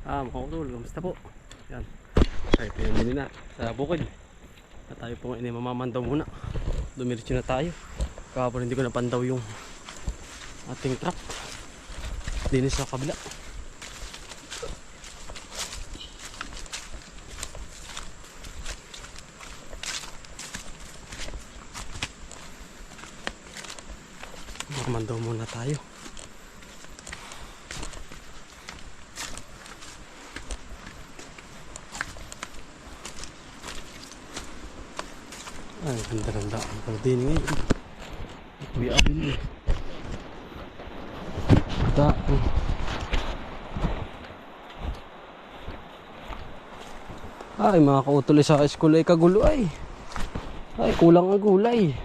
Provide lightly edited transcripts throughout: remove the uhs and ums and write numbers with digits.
Mga utol, kamusta po? Yan. Tayo pinamili na sa bukid. At tayo po ngayon mamamandaw muna. Dumiretso na tayo. Kahapon hindi ko napandaw yung ating truck. Dinis sa kabila. Mamamandaw muna tayo. Ay, ganda-ganda ang pagdini ngayon. Kuya Abel. Daan. Ay, mga kautuloy sa school ay kagulo ay. Ay, kulang ang gulay.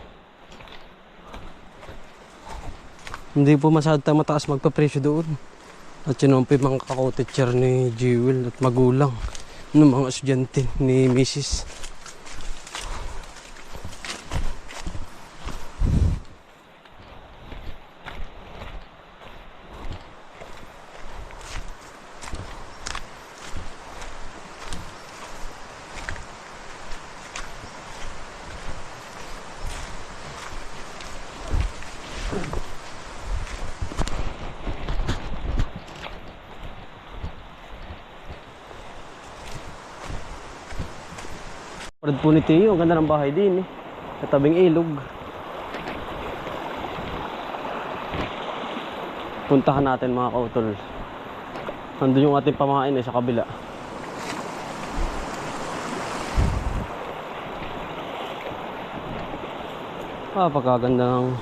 Hindi po masyadong mataas magpapresyo doon. At yun ang mga kako-teacher ni Jewel at magulang ng mga estudyante ni Mrs. Parad po ni Tio, ang ganda ng bahay din eh. Sa tabing ilog. Puntahan natin mga kautol. Nandun yung ating pamahain eh sa kabila. Pagkaganda ng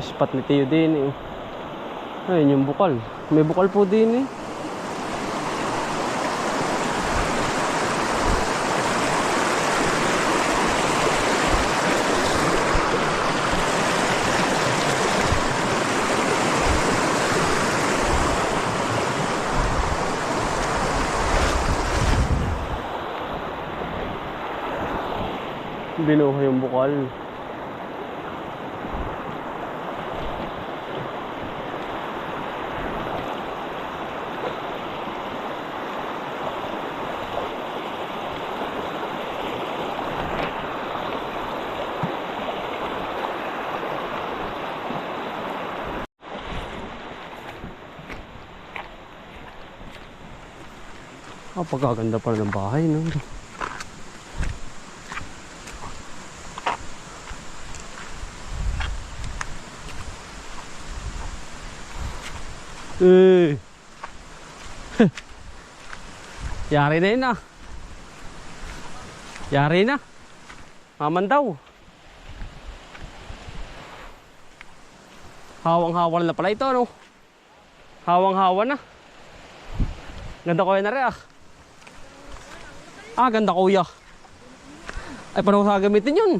spot ni Tio din eh. Ayun yung bukal. May bukal po din eh. Binuha yung bukal. Pagkaganda pa ng bahay no? Yari na yun ah. Yari na. Mamandaw. Hawang-hawa na pala ito no. Hawang-hawa na. Ganda ko yun na rin ah. Ganda kuya. Ay paano ko sa gamitin yun?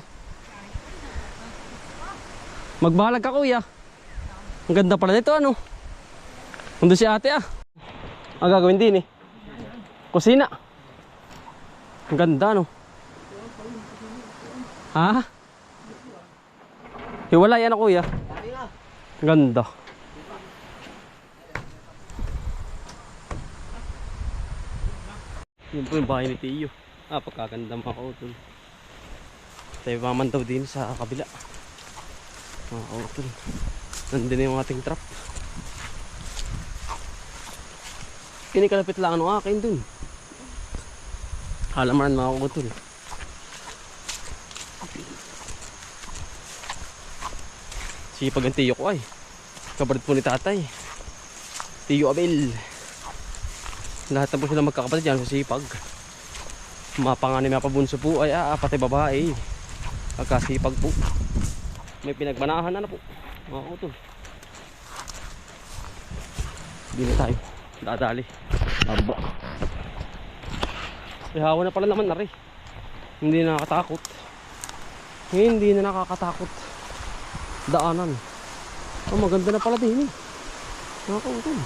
Magbahalag ka kuya. Ang ganda pala nito ano. Nandun si ate ah. Ang gagawin din eh. Kusina. Ang ganda no. Ha? Hiwalay yan kuya. Ang ganda. Yun po yung bahay ni Tio. Pagkaganda mga kautol. Tayo mamandaw din sa kabila. Mga kautol. Nandun yung ating trap. Kinikalapit lang ano akin dun. Halamaran mga kautol. Sipag ang Tio ko ay. Kabarad po ni tatay. Tio Abel. Lahat na po sila magkakapatid yan sa sipag. Mapanganay mga pabunso po ay pati babae. Pagkasipag po. May pinagmanahan na po. Mga kautol. Hindi na tayo dadali. Aba. Hawa na pala naman na rin. Hindi na nakakatakot. Hindi na nakakatakot. Daanan. Maganda na pala din eh. Mga kautol.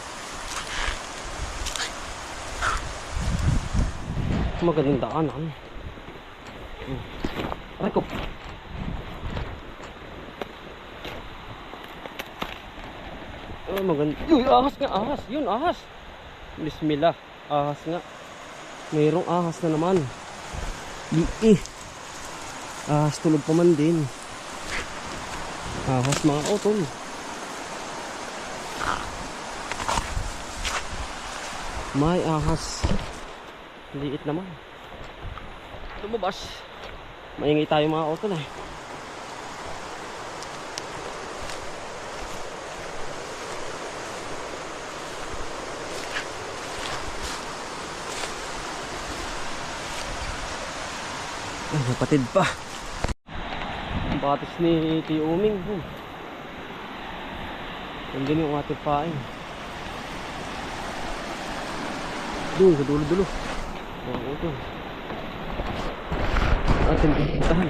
Magandang daanan. Aray ko. Maganda. Uy, ahas nga, ahas. Yun, ahas. Bismillah. Ahas nga. Mayroong ahas na naman. Liih. Ahas tulog pa man din. Ahas mga utol. May ahas. Liit naman. Lumabas. Maingay tayo mga utol eh. Ay, napatid pa. Ang batis ni Tio Uming. Yan din yung ating pain. Doon sa dulo-dulo. Mga utol. Ating pintahan.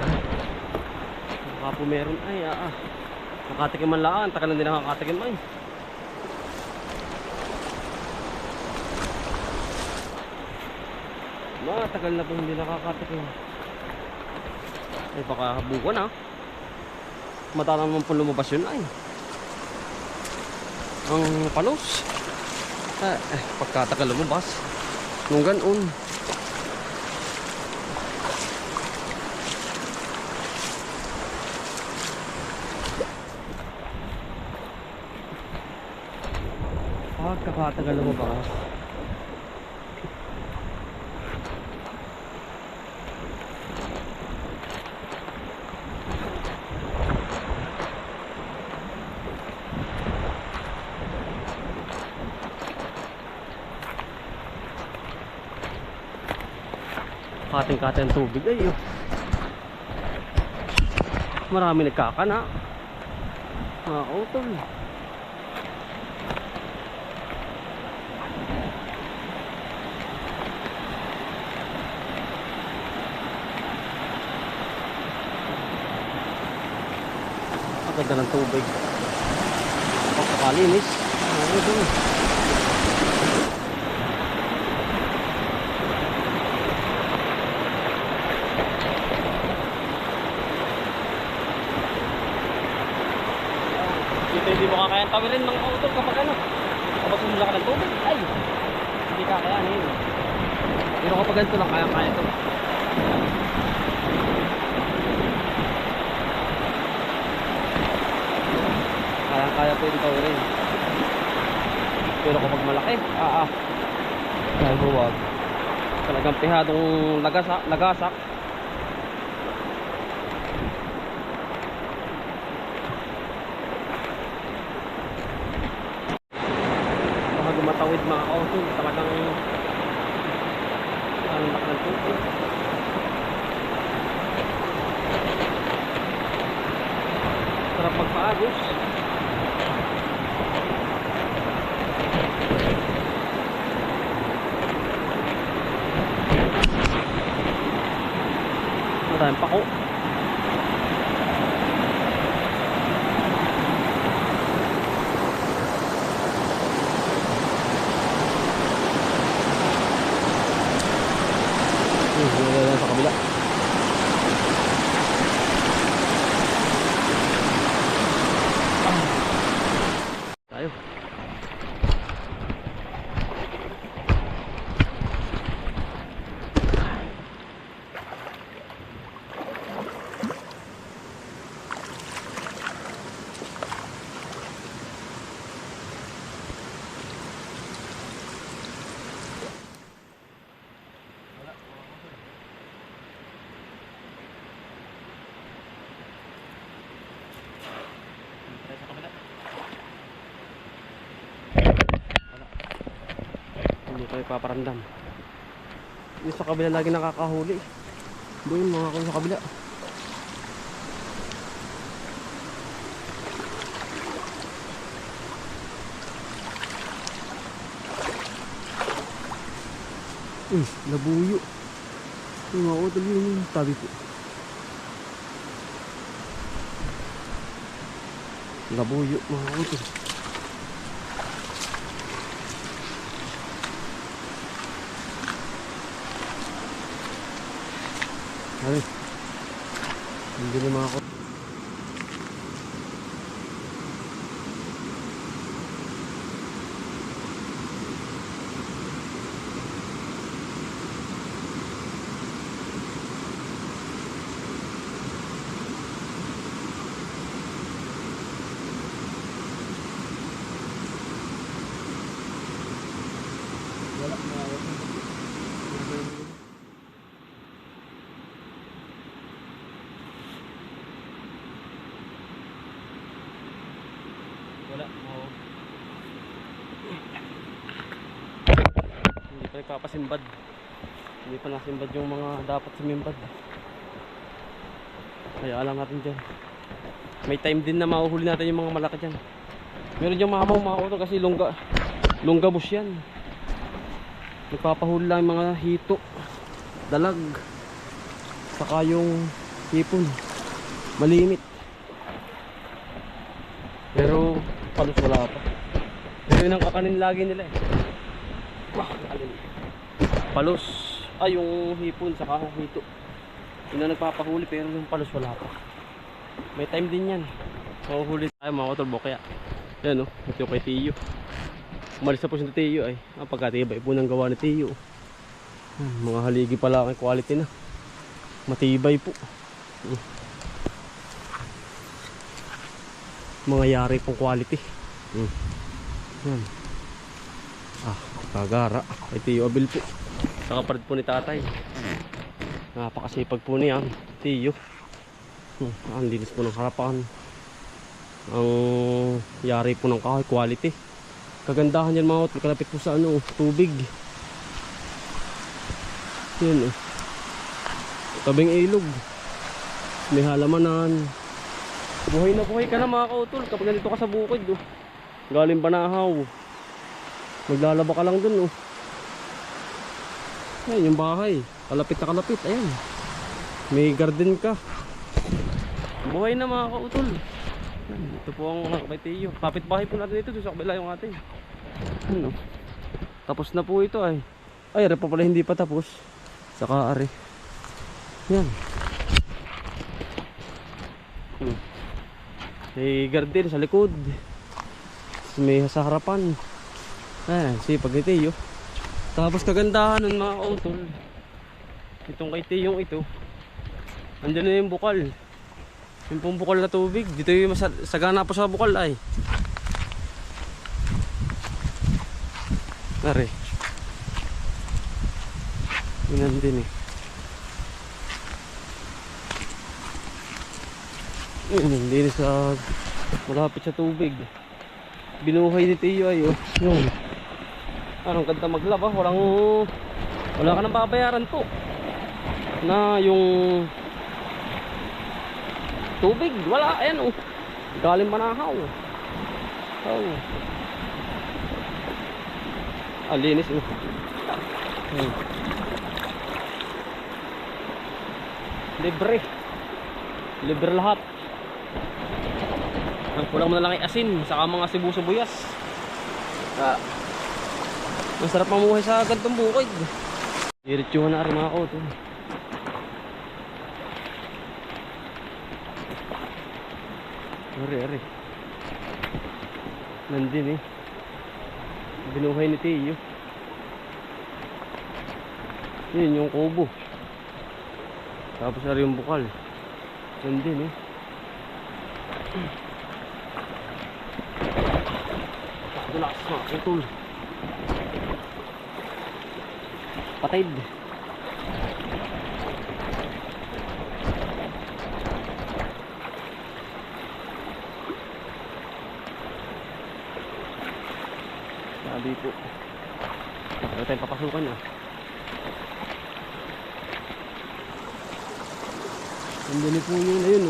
Baka po meron ay nakatikim man lang. Takal na din nakakatikim ay. Matagal na po hindi nakakatikim. Ay baka buwan ha. Matalang naman po lumabas yun ay. Ang palos. Pagkatagal lumabas. Nung ganon. Pagkakatagal lumabas. Kating-kati ang tubig ay marami nagkakana mga utol. Ang ganda ng tubig, pagkakalinis mga utol. Hindi mo kakayang tawirin mga utol kapag kapag sumula ka ng tubig ay hindi kakayanin. Pero kapag ganito lang kaya ito. Kaya po yung tawirin. Pero kapag malaki dahil huwag talagang pihadong lagasak. Matawid mga kautol, talagang ang laki ng tubig. Sarap magpaagos. Maraming pako. Sa kabila. Tayo. Hindi tayo paparandam. Yung sa kabila lagi nakakahuli. Doon mga ko sa kabila. Labuyo. Yung mga utol yung tabi po. Labuyo mga utol. Ay, hindi na mga utol. Wala. Oo. Hindi pa nagpapasimbad. Hindi pa nasimbad yung mga dapat sumimbad. Kaya alam natin dyan. May time din na mahuhuli natin yung mga malaki dyan. Meron dyan mga utol kasi longga bush yan. Nagpapahuli lang yung mga hito, dalag, saka yung hipon. Malimit. Pero palos wala pa. Pero yun ang kakanin lagi nila eh. Palos. Ay yung hipon saka hito. Yun ang nagpapahuli pero yung palos wala pa. May time din yan. Mahuhuli tayo mga utol kaya. Yan o, ito kay Tiyo. Umalis na po si Tiyo ay. Pagkatibay po ng gawa ni Tiyo. Mga haligi pala ang quality na. Matibay po. Mga yari pong quality. Yan. Kagara. Kay Tiyo Abil po. Sa kapatid po ni tatay. Napakasipag po niya Tiyo. Ang linis po ng harapan. Ang yari po ng kahoy quality. Kagandahan yan mga utol. Kalapit po sa tubig. Yan tabing ilog. May halamanan. Buhay na buhay ka na mga kautol kapag nandito ka sa bukid galing Banahaw. Maglalaba ka lang dun Ayan yung bahay. Kalapit na kalapit. Ayan. May garden ka. Buhay na mga kautol. Ito po ang kay Tiyo. Kapit-bahay po natin ito. Sa kabila yung atin. Tapos na po ito ay. Ay, ari pa pala hindi pa tapos. Saka ari. Yan. May garden sa likod. May sa harapan. Ayan, sipag ni Tiyo. Tapos kagandahan nun mga kautol. Itong kay Tiyong ito. Andyan na yung bukal. Yung pong bukal na tubig. Dito yung sagana po sa bukal ay. Nari. Yun din hindi sa malapit sa tubig. Binuhay ni Tiyo ay yun. Anong ganda maglaba. Wala ka nang babayaran po. Na yung tubig, wala, ayan galing Banahaw. Linis libre lahat. Kulang mo na lang asin saka mga sibu-sibuyas. Masarap mamuhay sa gantong bukid. Diretsuhan na rin mga kautol. Ari. Nandun binuhay ni Tiyo. Yun yung kubo. Tapos ari yung bukal. Nandun Dulas na utol. Patid. Sabi po. Ano tayong papasukan Nandun po yun na yun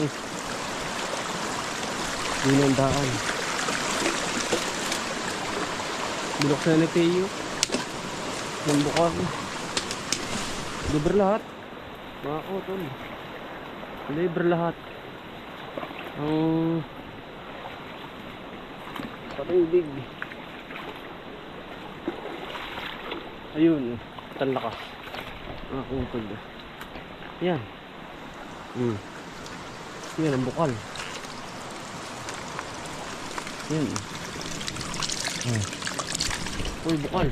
Yun ang daan. Binuksan na ni Tiyo. Yung bukal. Libre lahat. Mga kautol. Libre lahat. Ang patubig. Ayun. Tanlakas. Mga kautol. Yan. Yan ang bukal. Yan. Uy, bukal.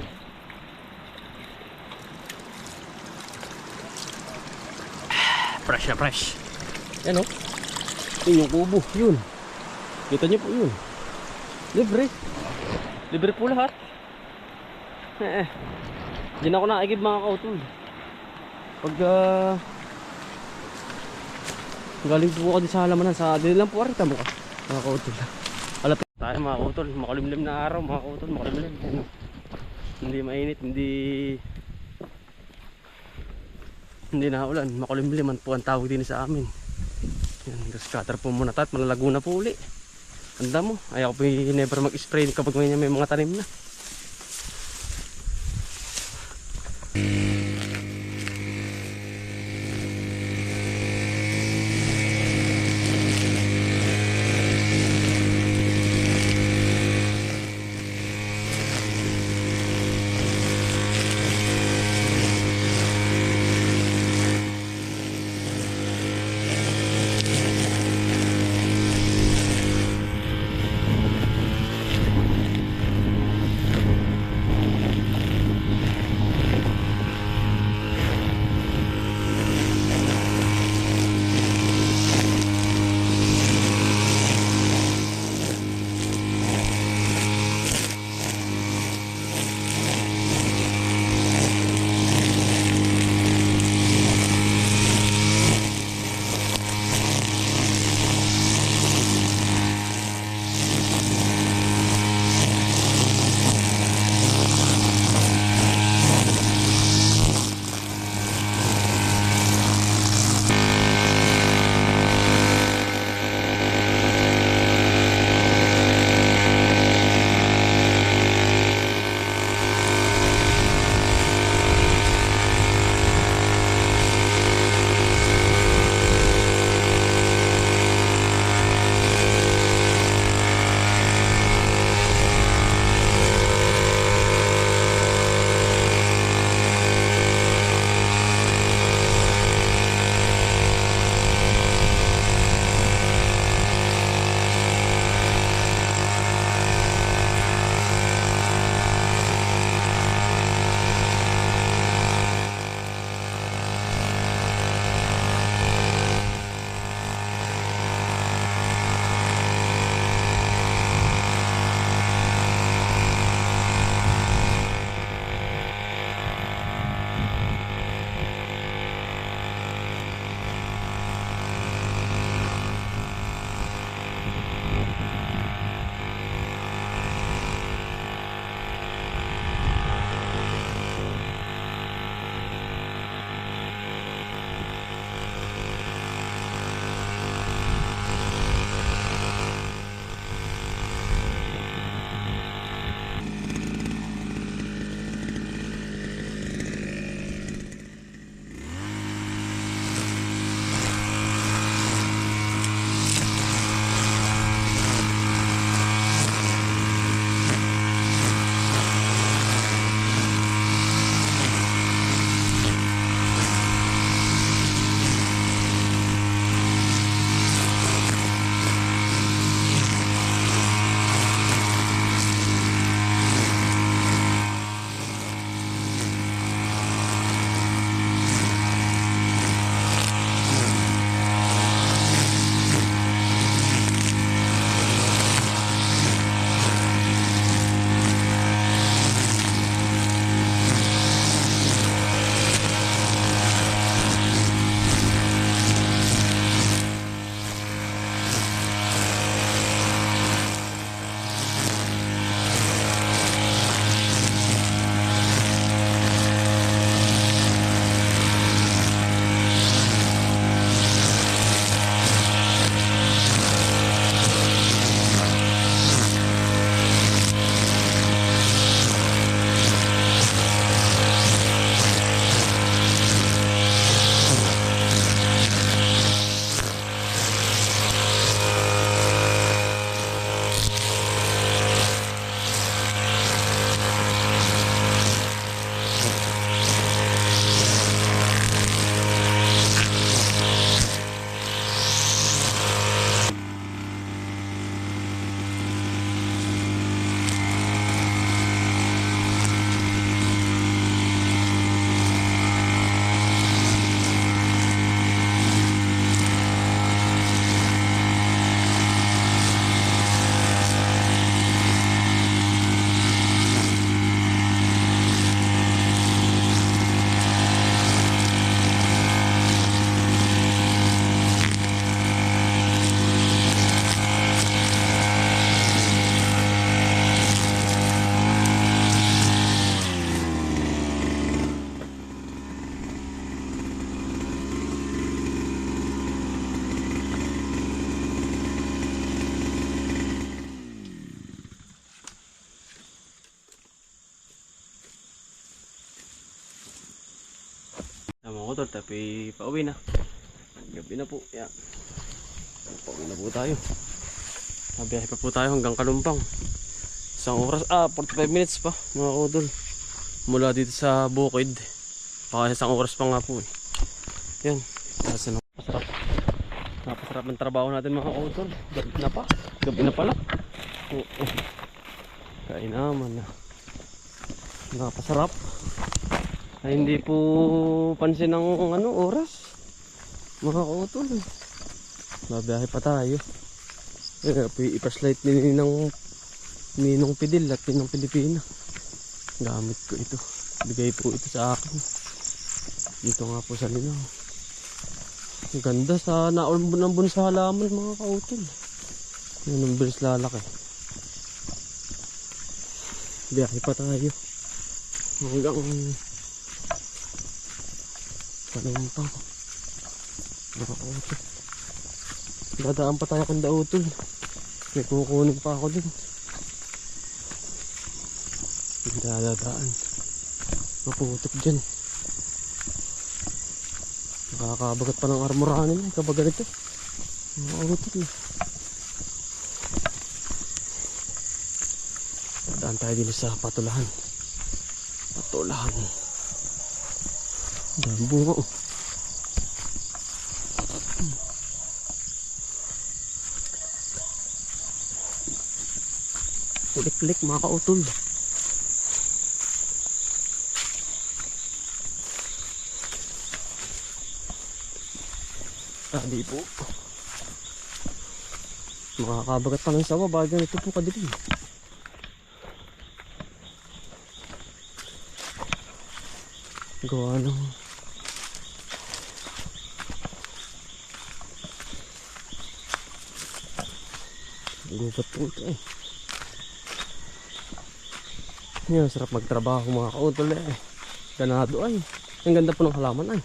Fresh na fresh. Yan Yun yung kubo. Yun. Kita nyo po yun. Libre. Libre po lahat. Diyan ako naikib mga kautol. Pag galing po ako din sa halamanan, sa din lang po arita mo ka mga kautol. Alapit tayo mga kautol, makulimlim na araw mga kautol, makulimlim. Ano? Hindi mainit, hindi na ulan, makulimliman po ang tawag din sa amin. Yan, scatter po muna tayo at malalago na po uli. Tanda mo, ayaw ko po never mag-spray kapag may mga tanim na. Yan mga utol, tayo pauwi na. Gabi na po. Yan. Pauwi na po tayo. Mabiyahe pa po tayo hanggang Kalumpang. Isang oras, 45 minutes pa mga utol. Mula dito sa bukid. Baka isang oras pa nga po eh. Yan. Kasi napasarap. Napasarap ng trabaho natin mga utol. Gabi na pa. Gabi na pala. Oo. Kain naman na. Napasarap. Ay hindi po pansin ng oras. Mga utol. Mabiyahe pa tayo. Ipa-slide ni Ninong Pidil at Ninong Pilipina. Gamit ko ito. Bigay po ito sa akin. Dito nga po sa linaw. Ang ganda sa naulbon sa halaman mga kautol. Yan ang bilis lalaki. Biyahe pa tayo. Hanggang Kalumpang. Mga kautol. Dadaan pa tayo kung dautol. May kukunin pa ako din. Dadaan. Maputok dyan. Nakakabagat pa ng armoranin kapag ganito. Makutot na. Daan tayo din sa patulahan. Patulahan. Dami bunga oh. Kulik-kulik mga kautol. Di po. Makakabagat pa ng sawa bago ito po kadilim. Gawa ng gubat po ito eh. Yan, sarap magtrabaho mga kautol eh. Ganado ay. Ang ganda po ng halaman ay.